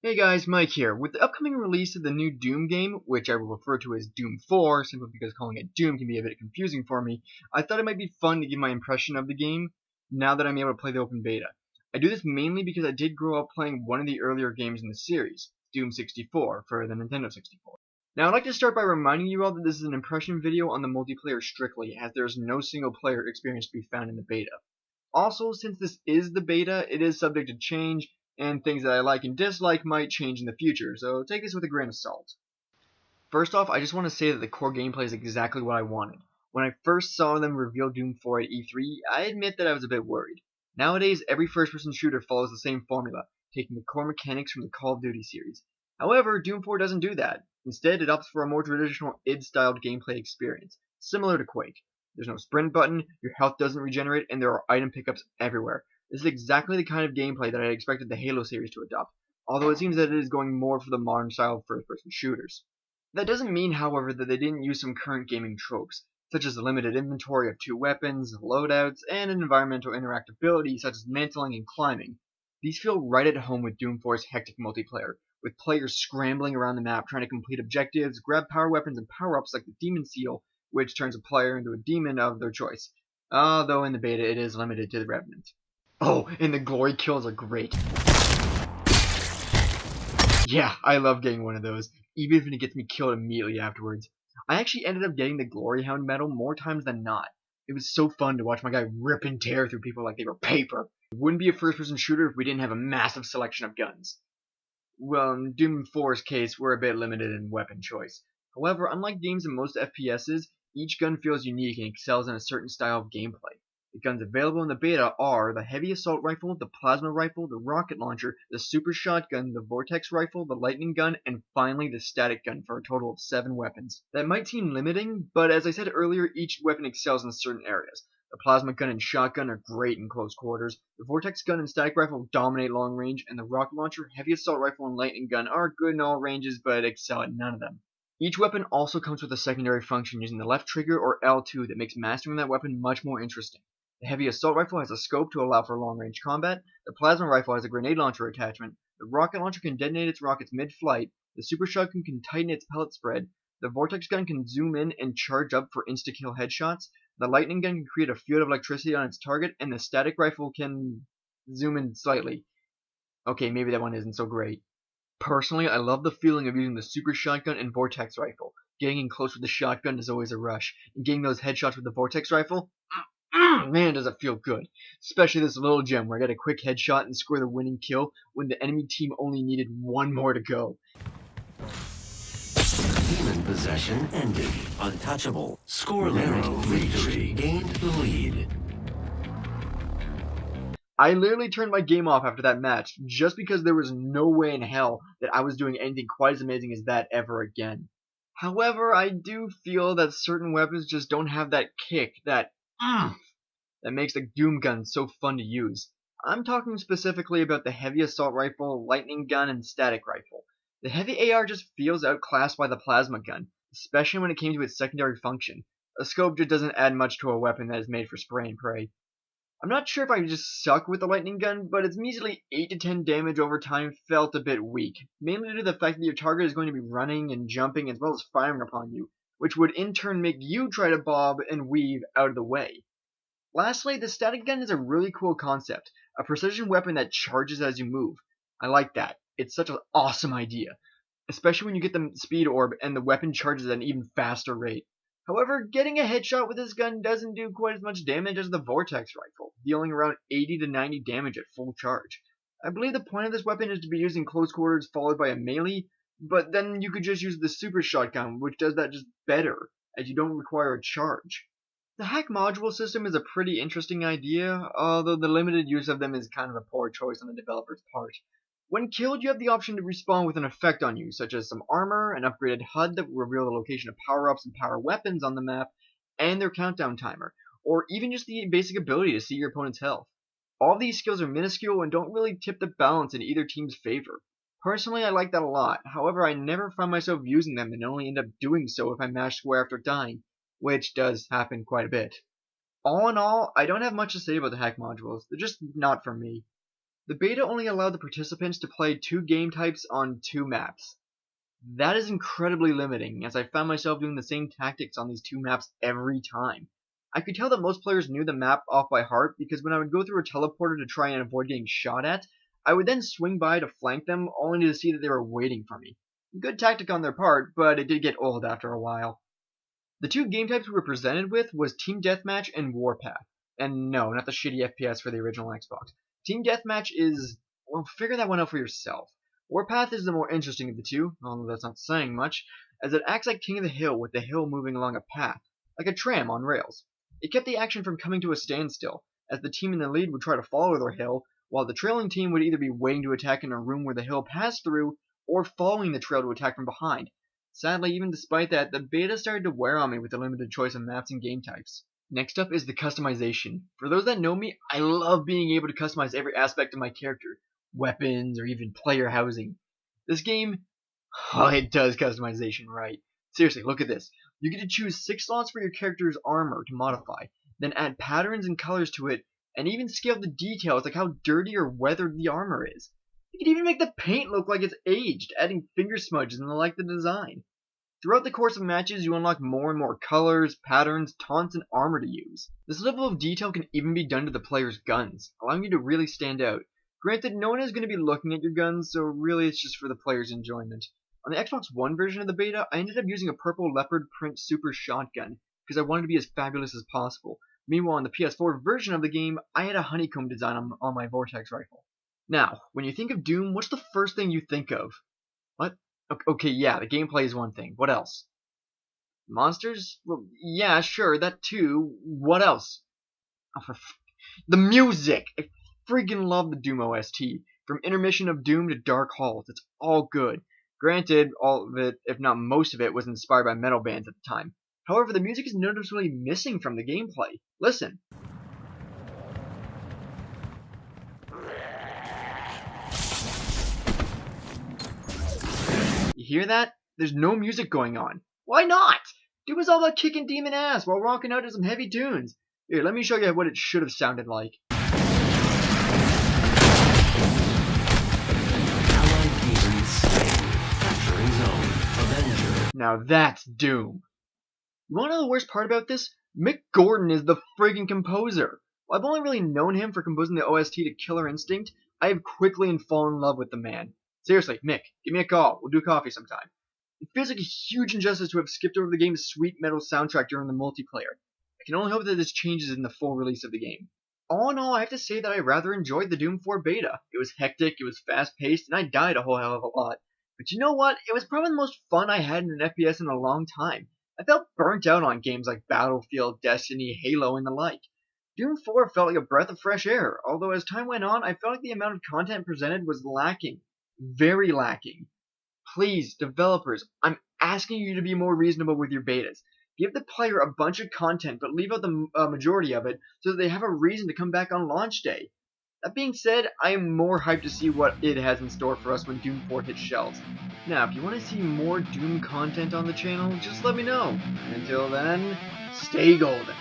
Hey guys, Mike here. With the upcoming release of the new Doom game, which I will refer to as Doom 4, simply because calling it Doom can be a bit confusing for me, I thought it might be fun to give my impression of the game now that I'm able to play the open beta. I do this mainly because I did grow up playing one of the earlier games in the series, Doom 64, for the Nintendo 64. Now I'd like to start by reminding you all that this is an impression video on the multiplayer strictly, as there is no single player experience to be found in the beta. Also, since this is the beta, it is subject to change, and things that I like and dislike might change in the future, so take this with a grain of salt. First off, I just want to say that the core gameplay is exactly what I wanted. When I first saw them reveal Doom 4 at E3, I admit that I was a bit worried. Nowadays, every first-person shooter follows the same formula, taking the core mechanics from the Call of Duty series. However, Doom 4 doesn't do that. Instead, it opts for a more traditional id-styled gameplay experience, similar to Quake. There's no sprint button, your health doesn't regenerate, and there are item pickups everywhere. This is exactly the kind of gameplay that I expected the Halo series to adopt, although it seems that it is going more for the modern style of first-person shooters. That doesn't mean, however, that they didn't use some current gaming tropes, such as a limited inventory of 2 weapons, loadouts, and an environmental interactability such as mantling and climbing. These feel right at home with Doom 4's hectic multiplayer, with players scrambling around the map trying to complete objectives, grab power weapons and power-ups like the Demon Seal, which turns a player into a demon of their choice. Though in the beta it is limited to the Revenant. Oh, and the glory kills are great. Yeah, I love getting one of those, even if it gets me killed immediately afterwards. I actually ended up getting the Glory Hound medal more times than not. It was so fun to watch my guy rip and tear through people like they were paper. It wouldn't be a first-person shooter if we didn't have a massive selection of guns. Well, in Doom 4's case, we're a bit limited in weapon choice. However, unlike games in most FPSs, each gun feels unique and excels in a certain style of gameplay. The guns available in the beta are the Heavy Assault Rifle, the Plasma Rifle, the Rocket Launcher, the Super Shotgun, the Vortex Rifle, the Lightning Gun, and finally the Static Gun for a total of 7 weapons. That might seem limiting, but as I said earlier, each weapon excels in certain areas. The Plasma Gun and Shotgun are great in close quarters, the Vortex Gun and Static Rifle dominate long range, and the Rocket Launcher, Heavy Assault Rifle, and Lightning Gun are good in all ranges but excel at none of them. Each weapon also comes with a secondary function using the left trigger or L2 that makes mastering that weapon much more interesting. The Heavy Assault Rifle has a scope to allow for long-range combat, the Plasma Rifle has a grenade launcher attachment, the Rocket Launcher can detonate its rockets mid-flight, the Super Shotgun can tighten its pellet spread, the Vortex Gun can zoom in and charge up for insta-kill headshots, the Lightning Gun can create a field of electricity on its target, and the Static Rifle can zoom in slightly. Okay, maybe that one isn't so great. Personally, I love the feeling of using the Super Shotgun and Vortex Rifle. Getting in close with the shotgun is always a rush, and getting those headshots with the Vortex Rifle, man, does it feel good. Especially this little gem where I get a quick headshot and score the winning kill when the enemy team only needed one more to go. Demon possession ended. Untouchable. Score limit victory. Gained the lead. I literally turned my game off after that match just because there was no way in hell that I was doing anything quite as amazing as that ever again. However, I do feel that certain weapons just don't have that kick, that that makes the Doom gun so fun to use. I'm talking specifically about the Heavy Assault Rifle, Lightning Gun, and Static Rifle. The Heavy AR just feels outclassed by the Plasma Gun, especially when it came to its secondary function. A scope just doesn't add much to a weapon that is made for spray and pray. I'm not sure if I just suck with the Lightning Gun, but its measly 8 to 10 damage over time felt a bit weak, mainly due to the fact that your target is going to be running and jumping as well as firing upon you, which would in turn make you try to bob and weave out of the way. Lastly, the Static Gun is a really cool concept, a precision weapon that charges as you move. I like that. It's such an awesome idea, especially when you get the speed orb and the weapon charges at an even faster rate. However, getting a headshot with this gun doesn't do quite as much damage as the Vortex Rifle, dealing around 80 to 90 damage at full charge. I believe the point of this weapon is to be used in close quarters followed by a melee, but then you could just use the Super Shotgun, which does that just better, as you don't require a charge. The hack module system is a pretty interesting idea, although the limited use of them is kind of a poor choice on the developer's part. When killed, you have the option to respawn with an effect on you, such as some armor, an upgraded HUD that will reveal the location of power-ups and power weapons on the map, and their countdown timer, or even just the basic ability to see your opponent's health. All these skills are minuscule and don't really tip the balance in either team's favor. Personally, I like that a lot, however I never found myself using them and only end up doing so if I mash square after dying, which does happen quite a bit. All in all, I don't have much to say about the hack modules, they're just not for me. The beta only allowed the participants to play 2 game types on 2 maps. That is incredibly limiting, as I found myself doing the same tactics on these 2 maps every time. I could tell that most players knew the map off by heart, because when I would go through a teleporter to try and avoid getting shot at, I would then swing by to flank them, only to see that they were waiting for me. Good tactic on their part, but it did get old after a while. The 2 game types we were presented with was Team Deathmatch and Warpath. And no, not the shitty FPS for the original Xbox. Team Deathmatch is, well, figure that one out for yourself. Warpath is the more interesting of the two, although that's not saying much, as it acts like King of the Hill with the hill moving along a path, like a tram on rails. It kept the action from coming to a standstill, as the team in the lead would try to follow their hill, while the trailing team would either be waiting to attack in a room where the hill passed through, or following the trail to attack from behind. Sadly, even despite that, the beta started to wear on me with the limited choice of maps and game types. Next up is the customization. For those that know me, I love being able to customize every aspect of my character, weapons, or even player housing. This game, oh, it does customization right. Seriously, look at this. You get to choose 6 slots for your character's armor to modify, then add patterns and colors to it, and even scale the details like how dirty or weathered the armor is. You can even make the paint look like it's aged, adding finger smudges and the design. Throughout the course of matches, you unlock more and more colors, patterns, taunts, and armor to use. This level of detail can even be done to the player's guns, allowing you to really stand out. Granted, no one is going to be looking at your guns, so really it's just for the player's enjoyment. On the Xbox One version of the beta, I ended up using a purple leopard print super shotgun, because I wanted to be as fabulous as possible. Meanwhile, on the PS4 version of the game, I had a honeycomb design on my Vortex rifle. Now, when you think of Doom, what's the first thing you think of? What? Okay, yeah, the gameplay is one thing. What else? Monsters? Well, yeah, sure, that too. What else? Oh, the music! I freaking love the Doom OST. From Intermission of Doom to Dark Halls, it's all good. Granted, all of it, if not most of it, was inspired by metal bands at the time. However, the music is noticeably missing from the gameplay. Listen. You hear that? There's no music going on. Why not? Doom is all about kicking demon ass while rocking out to some heavy tunes. Here, let me show you what it should have sounded like. Now that's Doom. You wanna know the worst part about this? Mick Gordon is the friggin' composer. While I've only really known him for composing the OST to Killer Instinct, I have quickly fallen in love with the man. Seriously, Mick, give me a call. We'll do coffee sometime. It feels like a huge injustice to have skipped over the game's sweet metal soundtrack during the multiplayer. I can only hope that this changes in the full release of the game. All in all, I have to say that I rather enjoyed the Doom 4 beta. It was hectic, it was fast-paced, and I died a whole hell of a lot. But you know what? It was probably the most fun I had in an FPS in a long time. I felt burnt out on games like Battlefield, Destiny, Halo, and the like. Doom 4 felt like a breath of fresh air, although as time went on, I felt like the amount of content presented was lacking. Very lacking. Please, developers, I'm asking you to be more reasonable with your betas. Give the player a bunch of content, but leave out the majority of it so that they have a reason to come back on launch day. That being said, I am more hyped to see what it has in store for us when Doom 4 hits shelves. Now, if you want to see more Doom content on the channel, just let me know. And until then, stay golden.